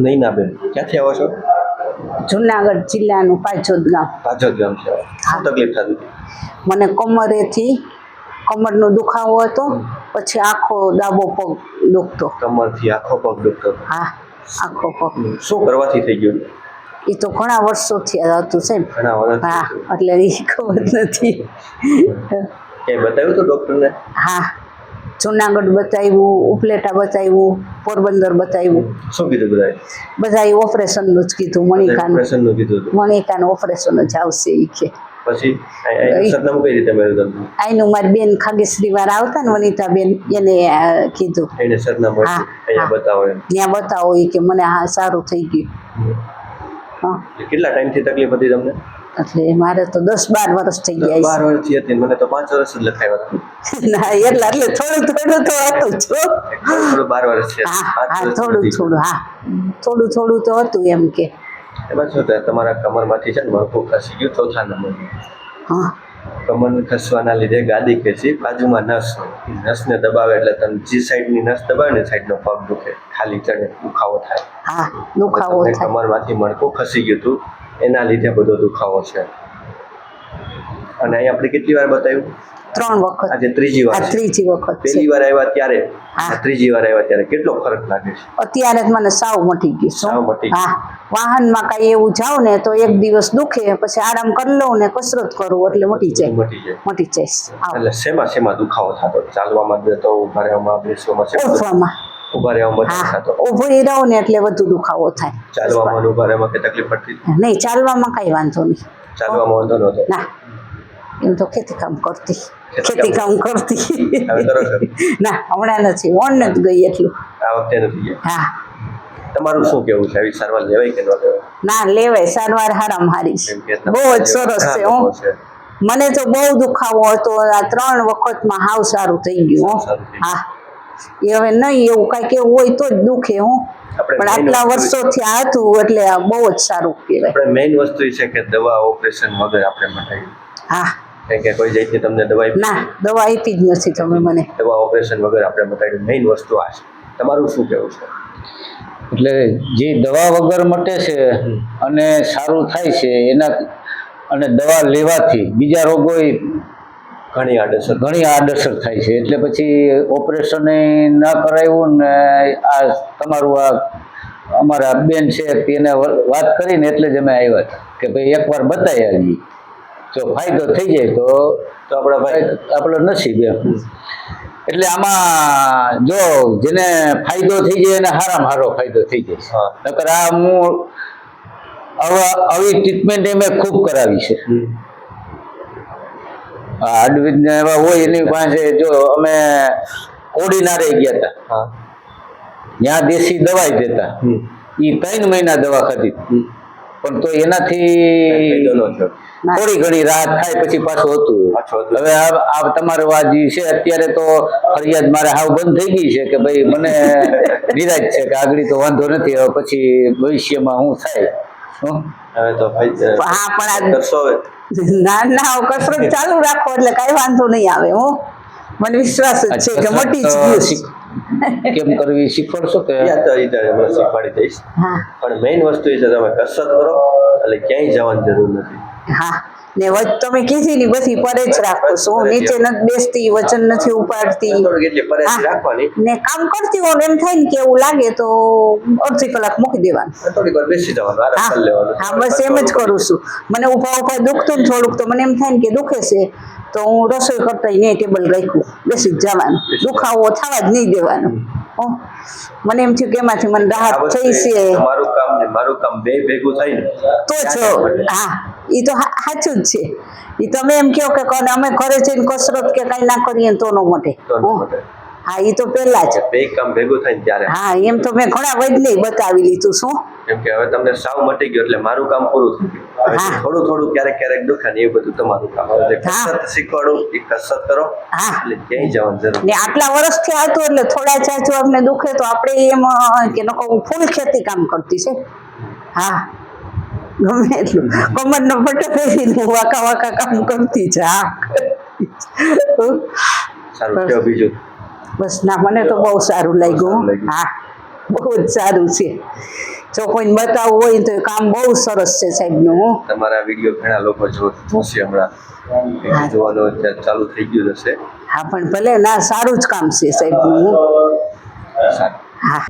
નૈનાબેન ક્યાંથી આવો છો? જુનાગઢ જિલ્લાનું પાછોદ ગામ. પાછળ ગામ છે. શું તકલીફ થતી હતી? મને કમરનો દુખાવો હતો, પછી આખો ડાબો પગ દુખતો. કમરથી આખો પગ દુખતો? હા, આખો પગ. શું કરવાથી થઈ ગયું? એ તો ઘણા વર્ષોથી હતું સાહેબ. ઘણા વર્ષ? હા, એટલે એ ખબર નથી. એ બતાવ્યું તો ડોક્ટરને? હા, જુનાગઢ બતાવ્યું, ઉપલેટા બતાવ્યું, પોરબંદર બતાવ્યું. શું કીધું બધા ઓપરેશનનું જ કીધું. ઓપરેશનનું કીધું? મણિકાનું ઓપરેશન જ આવશે એ કે. પછી સરનામું કઈ રીતે મળ્યું તમને? આઈનું મારી બેન ખાગેશ્રી વાળા આવતા ને વનિતાબેન, એને કીધું. એને સરનામું અહીંયા બતાવો એમ? ત્યાં બતાવો એ કે મને હા સારું થઈ ગયું. હા. કેટલા ટાઈમથી તકલીફ હતી તમને? એટલે મારે તો 10-12 વર્ષ થઈ ગયા. 12 વર્ષથી હતી. મને તો 5 વર્ષ જ લખાવ્યા હતા. ના એટલે થોડું તો હતું છો. થોડું 12 વર્ષ છે. હા, થોડું હા, થોડું તો હતું એમ કે. એમાં શું થાય, તમારા કમરમાંથી છે ને મણકું ખસી ગયું ચોથા નંબર. હા, કમર ખસવાના લીધે ગાદી ખેંચી, બાજુમાં નસને દબાવે એટલે તમે જે સાઈડની નસ દબાવે ને સાઈડનો પગ દુખે, ખાલી ચડે, દુખાવો થાય. હા, દુખાવો થાય. કમરમાંથી મણકું ખસી ગયું હતું, એના લીધે બધો દુખાવો છે. અને અહીં આપણે કેટલી વાર બતાવ્યું? 3 વખત. આજે ત્રીજી વાર. ત્રીજી વખત. પહેલી વાર આવ્યા ત્યારે, ત્રીજી વાર આવ્યા ત્યારે કેટલો ફરક લાગે છે? અત્યારે મને સાવ મટી ગયું. સાવ મટી ગયું? હા, વાહનમાં કઈ એવું જાવ ને તો એક દિવસ દુખે, પછી આરામ કરી લઉં ને કસરત કરું એટલે મટી જાય. મટી જાય. એટલે શેમાં દુખાવો થતો? ચાલવામાં તો ઉભા રહેવામાં, બેસવામાં? ઉભા રહેવામાં થતો? ઉભી રહું ને એટલે વધુ દુખાવો થાય. ચાલવામાં ઉભા રહેવામાં કઈ તકલીફ પડતી? નહીં, ચાલવામાં કઈ વાંધો નહીં. ચાલવામાં વાંધો નહોતો? ના, એમ તો ખેતી કામ કરતી. હવે કરો છો? ના, હમણાં નથી. ઓન નથી ગઈ એટલું. આ વખતે નથી ગયા? હા. તમારું શું કેવું છે? આવી સારવાર લેવાય કે ન લેવાય? ના, લેવાય. સારવાર હારામ હારી છે. બહુ જ સરસ છે. મને તો બહુ દુખાવો હતો. આ 3 વખતમાં હાવ સારું થઈ ગયું. હા, એ હવે નહીં એવું કાંઈક એવું હોય તો જ દુખે. પણ આટલા વર્ષોથી આ હતું એટલે બહુ જ સારું કહેવાય. આપણે મેઇન વસ્તુ એ છે કે દવા ઓપરેશન વગર આપણે મટાવી. હા, કે કોઈ જાતની તમને દવા? ના, દવા આપી જ નથી તમે મને. દવા ઓપરેશન વગર આપણે મટાવી. મેઇન વસ્તુ આ છે. તમારું શું કહેવું છે? એટલે જે દવા વગર મટે છે અને સારું થાય છે એના, અને દવા લેવાથી બીજા રોગો ઘણી આડઅસર થાય છે. એટલે પછી ઓપરેશન ના કરાવ્યું ને આ તમારું અમારા બેન છે તેને વાત કરીને એટલે જ અમે આવ્યા હતા કે ભાઈ એકવાર બતાવી આવીએ, જો ફાયદો થઈ જાય તો આપણો નસીબ એમ. એટલે આમાં જો જેને ફાયદો થઈ જાય એને સારો ફાયદો થઈ જાય. નકર આવી ટ્રીટમેન્ટ મેં ખૂબ કરાવી છે. હાર્ડવીજ એવા હોય એની પાસે, જો અમે કોડીનારે ગયા હતા, ત્યાં દેશી દવા દેતા, એ 3 મહિના દવા ખાધી, પણ તો એનાથી થોડી ઘણી રાહત થાય પછી પાછું હતું. હવે આ તમારે આ જે છે અત્યારે તો ફરિયાદ મારે હાવ બંધ થઈ ગઈ છે કે ભાઈ મને નિરાશ છે કે આગળ તો વાંધો નથી, હવે પછી ભવિષ્યમાં શું થાય. ના, કસરત ચાલુ રાખો એટલે કઈ વાંધો નહીં આવે. મને વિશ્વાસ જ છે કે મટી જ ગયું. કેમ કરવી શીખવાડશો કે? શીખવાડી દઈશ. પણ મેઇન વસ્તુ એ છે તમે કસરત કરો એટલે ક્યાંય જવાની જરૂર નથી. હા, ને તમે કીધી ને બધી પરેજ રાખો છો. નીચે નથી બેસતી, વજન નથી ઉપાડતી, ને કામ કરતી હોય એમ થાય ને કે એવું લાગે તો અડધી કલાક મૂકી દેવાનું, થોડીક વાર બેસી જવાનું, આરામ કરી લેવાનું. હા, બસ એમ જ કરું છું. મને ઉભા દુખતું ને થોડુંક તો મને એમ થાય ને કે દુખે છે તો હું રસોઈ કરતા નહીં ટેબલ રાખ્યું, બેસી જ જવાનું, દુખાવો થવા જ નહીં દેવાનો. મને એમ થયું કે એમાંથી મને રાહત થઈ છે. મારું કામ બે ભેગું થાય ને તો જ. હા, એ તો સાચું જ છે. એ તમે એમ કહો કે અમે ઘરે જઈને કસરત કે કઈ ના કરીએ તો ન મટે. હા, એ તો પેલા જ બે કામ ભેગું થાય ને ત્યારે. હા, એમ તો મેં ઘણા વૈજ્ઞાનિક બતાવી લીધું. શું એમ કે હવે તમને સાવ મટી ગયો એટલે મારું કામ પૂરું થઈ ગયું. થોડું ક્યારેક દુખે ને એ બધું તમારું કામ. કસરત શીખવાડું, એ કસરત કરો એટલે ક્યાંય જવાનું જરૂર ને. આટલા વર્ષથી આવતું એટલે થોડા ચાચો અમને દુખે તો આપણે એમ કે ફૂલ ખેતી કામ કરતી છે. હા, ગમે એટલું કમરનો પટ્ટો પહેરીને વાકા કામ કરતી છે. હા, સારું. બીજું બસ ના, મને તો બહુ સારું લાગ્યું. હા, બહુ જ સારું છે. જો કોઈને બતાવવું હોય તો એ કામ બહુ સરસ છે સાહેબનું હો. તમારા વિડીયો ઘણા લોકો જોશે હમણાં જોવાનું અત્યારે ચાલુ થઈ ગયું હશે. હા પણ ભલે ના સારું જ કામ છે સાહેબનું હો. સારું. હા